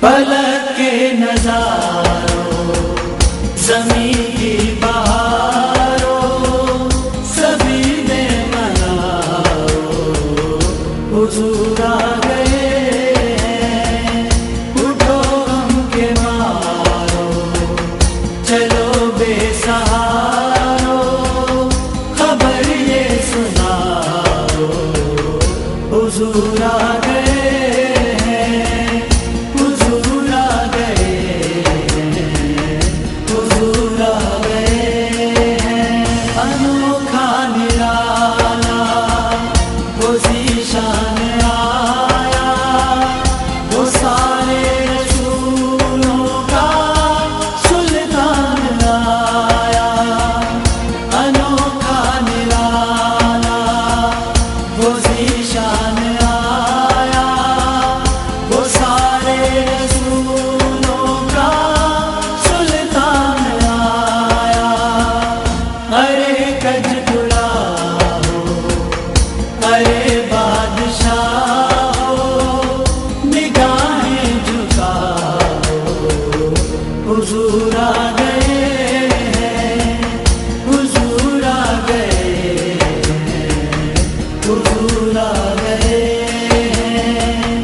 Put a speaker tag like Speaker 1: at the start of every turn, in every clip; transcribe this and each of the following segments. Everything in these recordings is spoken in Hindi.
Speaker 1: पलक के नजारों ज़मीं की बहारों सभी ने मनाओ हुजूर आ गए हैं। उठो गम के मारो चलो बेसहारो खबर ये सुनाओ हुजूर आ गए। हुजूर आ गए हैं, हुजूर आ गए हैं, हुजूर आ गए हैं।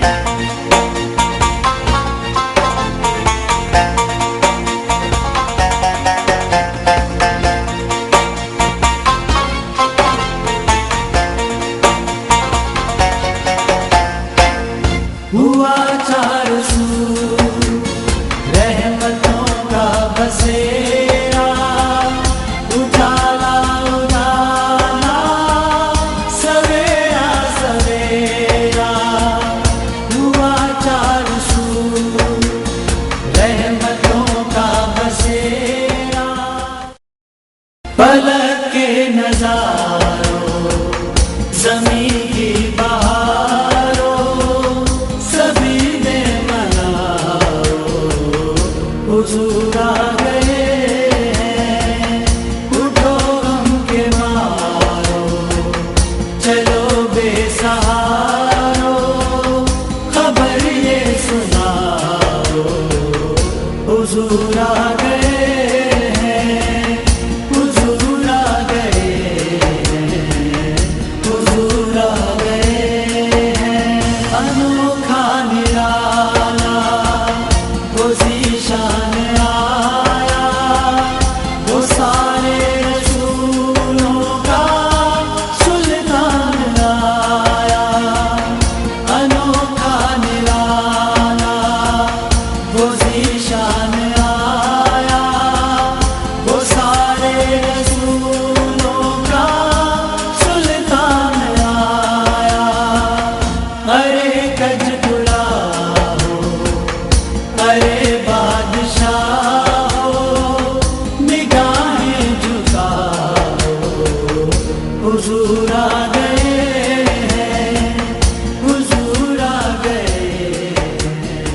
Speaker 1: हुआ चार सू रहमतों का बसेरा उजाला उजाला सवेरा सवेरा। हुआ चार सू रहमतों का बसेरा। पलक के नजारों ज़मीं की बहारों सभी ने मनाओ हुजूर आ गए हैं। उठो गम के मारो चलो बेसहारो खबर ये सुनाओ हुजूर आ गए हैं, हुजूर आ गए हैं, हुजूर आ गए हैं। अनोखा निराला वो ज़ीशान आया वो सारे रसूलों का सुल्तान आया। अनोखा निराला वो ज़ीशान आया वो सारे रसूलों का सुल्तान आया। अरे कज तुला हो अरे बादशाह हो निगाहें झुकाओ हुजूर आ गए हैं, हुजूर आ गए हैं,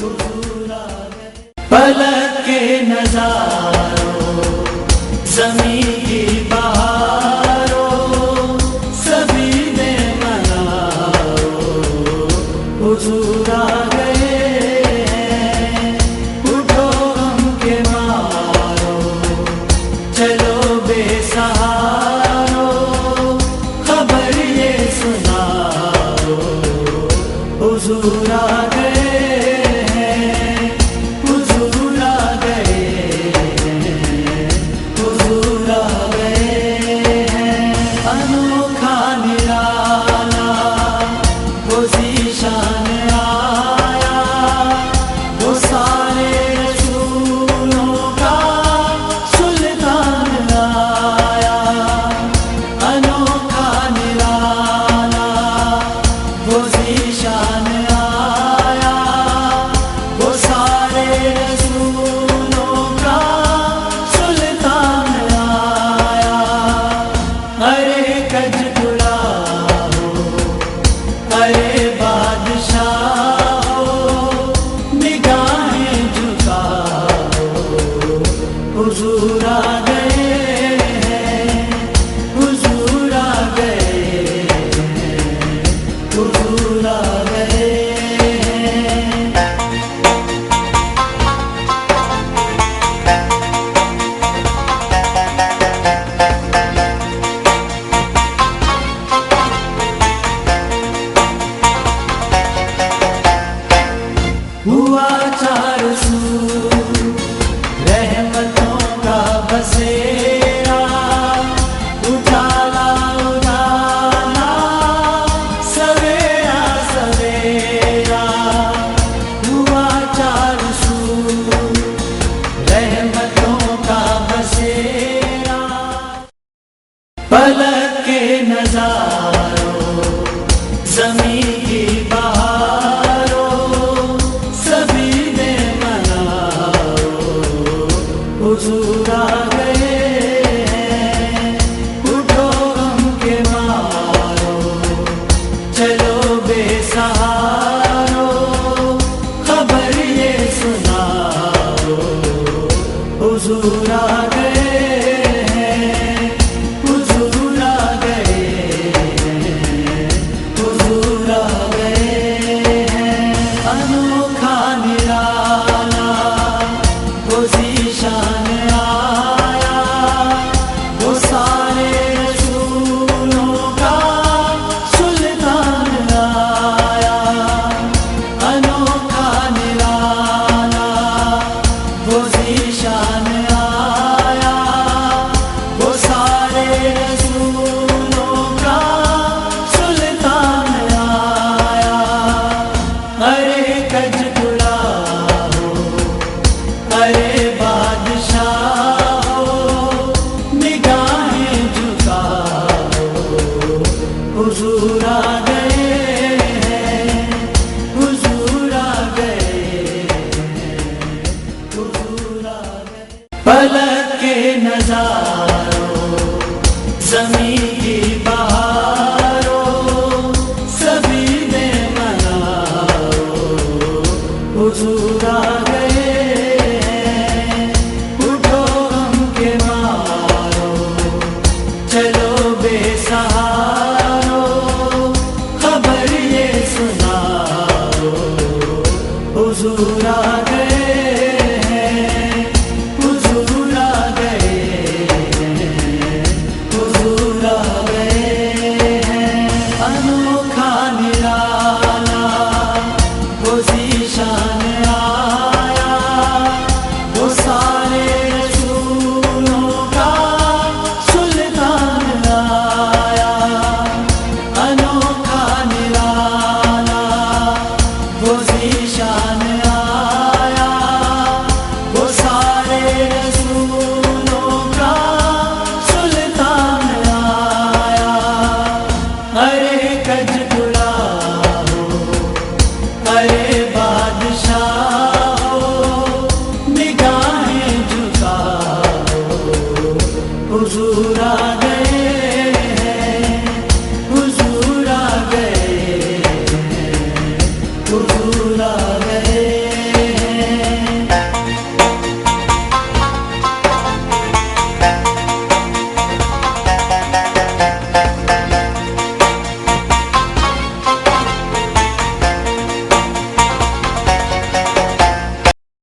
Speaker 1: हुजूर आ गए। पलक के नजारों ज़मीं की बहारों सभी ने मनाओ हुजूर आ गए हैं। उठो गम के मारो चलो बेसहारो खबर ये सुनाओ हुजूर आ गए हैं, हुजूर आ गए हैं, हुजूर आ गए। हुआ चार सू रहमतों का बसेरा, उजाला उजाला सवेरा सवेरा। हुआ चार सू रहमतों का बसेरा, पलक के नजारों ज़मीं की बहारों सभी ने मनाओ, हुजूर आ गए हैं। उठो गम के मारो, चलो बेसहारो, खबर ये सुनाओ, हुजूर आ गए हैं, हुजूर आ गए हैं, हुजूर आ गए हैं। अनोखा निराला वो ज़ीशान आया, वो सारे रसूलों का सुल्तान आया। अनोखा निराला वो ज़ीशान आया, वो सारे रसूलों का सुल्तान आया। अरे कजगुड़ा हो, अरे बादशाह हो, निगाहें झुकाओ, हुजूर आ गए हैं, हुजूर आ गए हैं, हुजूर आ गए। पलक के नजारों ज़मीं की बहारों सभी ने मनाओ, हुजूर आ गए हैं। उठो गम के मारो, चलो बेसहारो, खबर ये सुनाओ, हुजूर आ गए